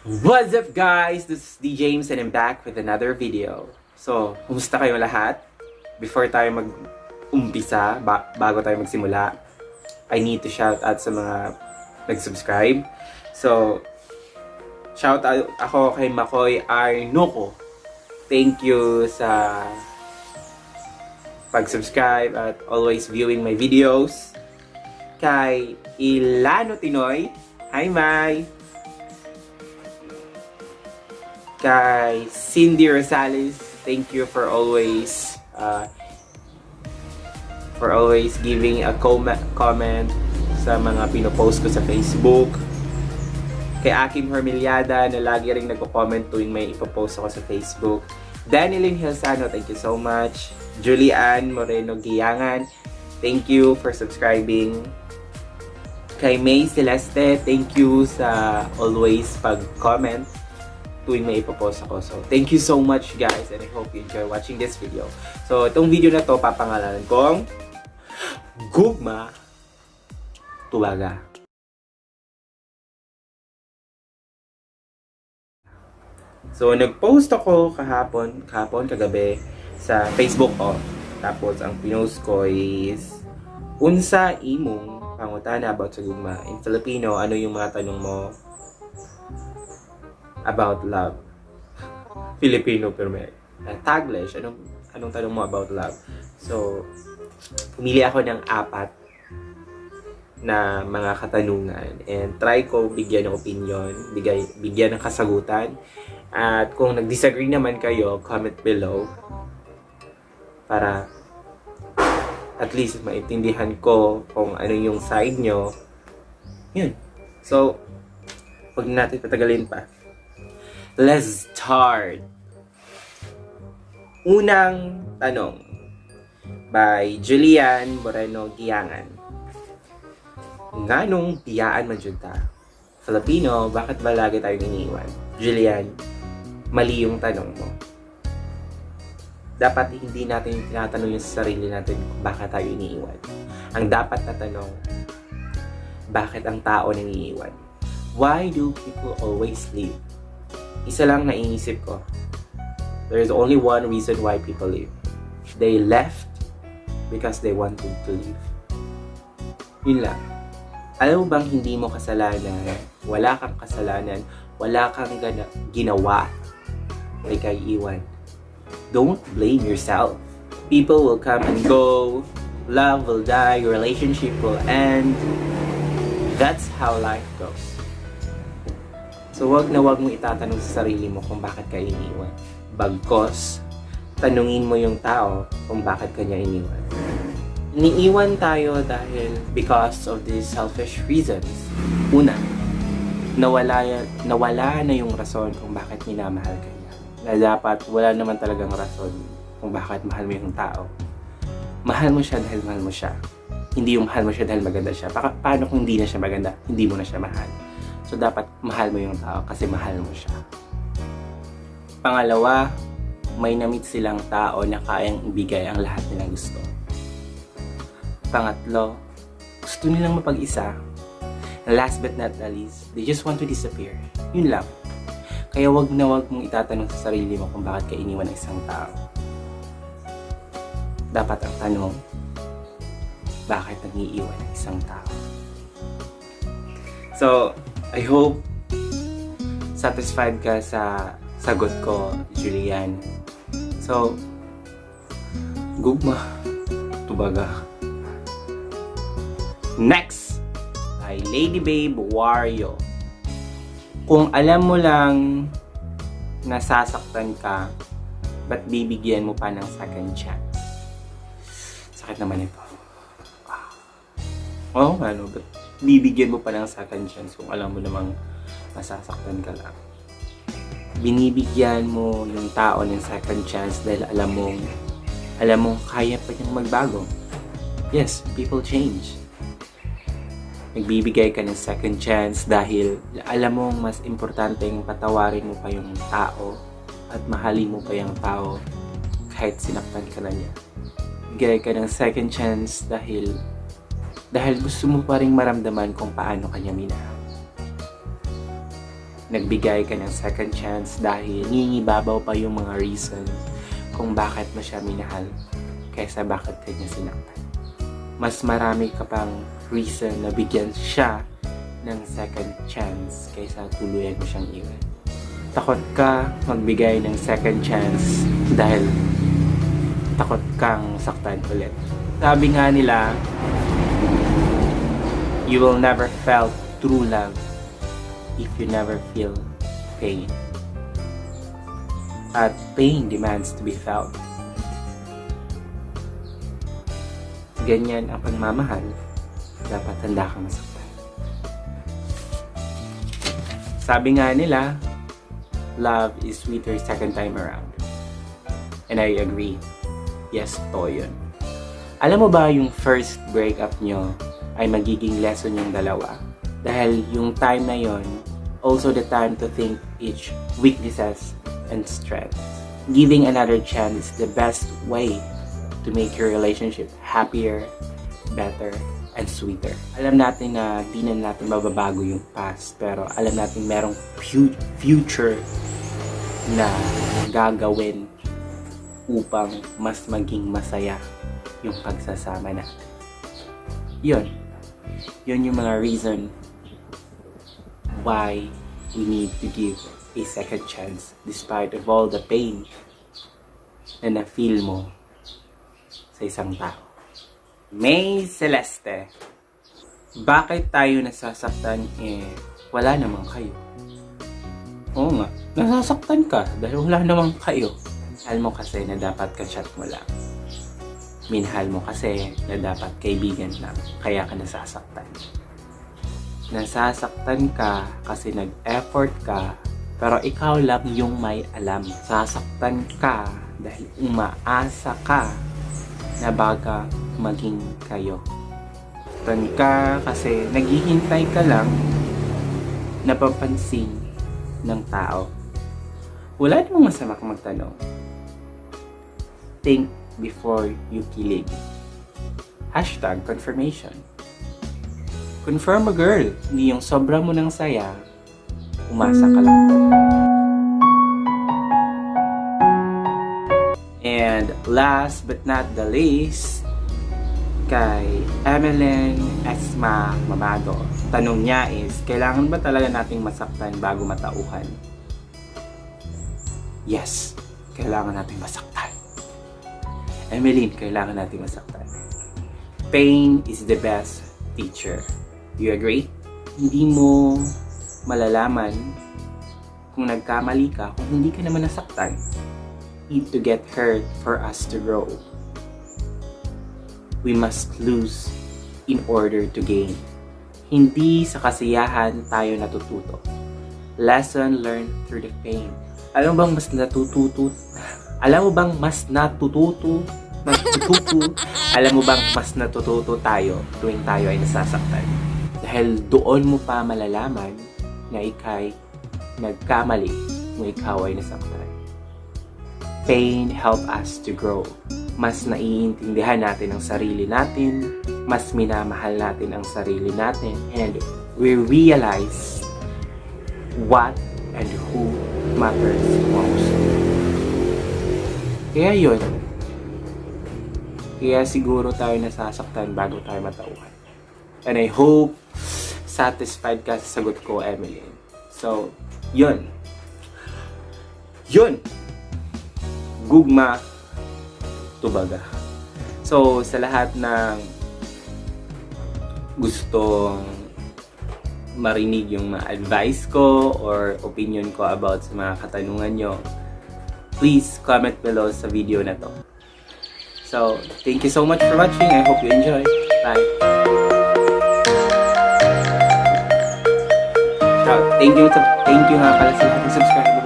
What's up guys? This is D. James and I'm back with another video. So, kumusta kayo lahat? Before tayo mag-umpisa, bago tayo magsimula, I need to shout out sa mga nag-subscribe. So, shout out ako kay Makoy Arnoco. Thank you sa pag-subscribe at always viewing my videos. Kay Ilano Tinoy, hi Mai! Kay Cindy Rosales, thank you for always giving a comment sa mga pinopost ko sa Facebook. Kay Akim Hermiliada na lagi ring nagko-comment tuwing may ipopost ako sa Facebook. Danilyn Hilsano, thank you so much. Julian Moreno Giyangan, thank you for subscribing. Kay May Celeste, thank you sa always pag-comment tuwing may ipopost ako. So, thank you so much guys and I hope you enjoy watching this video. So, itong video na to papangalanan kong Gugma Tuwaga. So, nag-post ako kagabi sa Facebook ko. Tapos, ang pinost ko is unsa imong pangutana about sa gugma. In Filipino, ano yung mga tanong mo about love? Filipino pero may Taglish, anong tanong mo about love? So, pumili ako ng 4 na mga katanungan and try ko bigyan ng opinion, bigyan ng kasagutan. At kung nag-disagree naman kayo, comment below para at least maintindihan ko kung ano yung side nyo. Yun. So, huwag natin patagalin pa. Let's start! Unang tanong by Julian Moreno Giyangan. Nganong biyaan man jud ta? Filipino, bakit ba lagi tayo iniiwan? Julian, mali yung tanong mo. Dapat hindi natin tinatanong yung sarili natin kung bakit tayo iniiwan. Ang dapat na tanong, bakit ang tao nangiiwan? Why do people always leave? Isa lang naiisip ko. There is only one reason why people leave. They left because they wanted to leave. Yun lang. Alam mo bang hindi mo kasalanan, wala kang kasalanan, wala kang ginawa ay kaiiwan. Don't blame yourself. People will come and go, love will die, relationship will end. That's how life goes. So, wag mo itatanong sa sarili mo kung bakit ka iniwan. Bagkos, tanungin mo yung tao kung bakit ka niya iniwan. Iniiwan tayo dahil because of these selfish reasons. Una, nawala na yung rason kung bakit minamahal ka niya. Na dapat wala naman talagang rason kung bakit mahal mo yung tao. Mahal mo siya dahil mahal mo siya. Hindi yung mahal mo siya dahil maganda siya. Paano kung hindi na siya maganda? Hindi mo na siya mahal. So, dapat mahal mo yung tao kasi mahal mo siya. Pangalawa, may na-meet silang tao na kayang ibigay ang lahat nilang gusto. Pangatlo, gusto nilang mapag-isa. And last but not the least, they just want to disappear. Yun lang. Kaya wag mong itatanong sa sarili mo kung bakit ka iniwan ng isang tao. Dapat ang tanong, bakit nag-iiwan ng isang tao? So, I hope satisfied ka sa sagot ko, Julian. So, Gugma Tuwaga. Next, by Lady Babe Wario. Kung alam mo lang nasasaktan ka, ba't bibigyan mo pa ng second chance? Sakit naman ito. Oh, ano, ba't bibigyan mo pa ng second chance kung alam mo namang masasaktan ka lang? Binibigyan mo yung tao ng second chance dahil alam mong kaya pa niyang magbago. Yes, people change. Nagbibigay ka ng second chance dahil alam mong mas importanteng patawarin mo pa yung tao at mahalin mo pa yung tao kahit sinaktan ka na niya. Bigay ka ng second chance dahil gusto mo pa rin maramdaman kung paano kanya minahal. nagbigay ka ng second chance dahil nangingibabaw pa yung mga reason kung bakit mo siya minahal kaysa bakit ka niya sinaktan. Mas marami ka pang reason na bigyan siya ng second chance kaysa tuluyan mo siyang iwan. Takot ka magbigay ng second chance dahil takot kang saktan ulit. Sabi nga nila, you will never felt true love if you never feel pain. At pain demands to be felt. Ganyan ang pagmamahal. Dapat handa kang masaktan. Sabi nga nila, love is sweeter second time around. And I agree. Yes, to yun. Alam mo ba yung first breakup nyo ay magiging lesson yung dalawa? Dahil yung time na yon, also the time to think each weaknesses and strengths. Giving another chance is the best way to make your relationship happier, better, and sweeter. Alam natin na di na natin mababago yung past, pero alam natin merong future na gagawin upang mas maging masaya yung pagsasama natin. Yun yung mga reason why we need to give a second chance despite of all the pain na na-feel mo sa isang tao. May Celeste, bakit tayo nasasaktan wala namang kayo? Oo nga, nasasaktan ka dahil wala namang kayo. Minahal mo kasi na dapat ka-chat mo lang. Minahal mo kasi na dapat kaibigan lang, kaya ka nasasaktan. Nasasaktan ka kasi nag-effort ka, pero ikaw lang yung may alam. Sasaktan ka dahil umaasa ka na baka maging kayo. Sasaktan ka kasi naghihintay ka lang napapansin ng tao. Wala namang masama kung magtanong. Think before you kilig. #confirmation. Confirm a girl, hindi yung sobra mo ng saya, umasa ka lang. And last but not the least, kay Emeline Esma Mamado. Tanong niya is, kailangan ba talaga nating masaktan bago matauhan? Yes, kailangan nating masaktan. Emeline, kailangan nating masaktan. Pain is the best teacher. You agree? Hindi mo malalaman kung nagkamali ka kung hindi ka naman nasaktan. Need to get hurt for us to grow. We must lose in order to gain. Hindi sa kasiyahan tayo natututo. Lesson learned through the pain. Alam mo bang mas natututo? Alam mo bang mas natututo? Alam mo bang mas natututo tayo tuwing tayo ay nasasaktan? Dahil doon mo pa malalaman na ikay nagkamali kung ikaw ay nasaktan. Pain help us to grow. Mas naiintindihan natin ang sarili natin, mas minamahal natin ang sarili natin, and we realize what and who matters most. Kaya yun. Kaya siguro tayo nasasaktan bago tayo matauhan. And I hope satisfied ka sa sagot ko, Emeline. So, yun. Gugma, tubaga. So, sa lahat ng gustong marinig yung mga advice ko or opinion ko about sa mga katanungan nyo, please comment below sa video na to. So, thank you so much for watching. I hope you enjoy. Bye. Thank you nga pala sa lahat ng subscribers.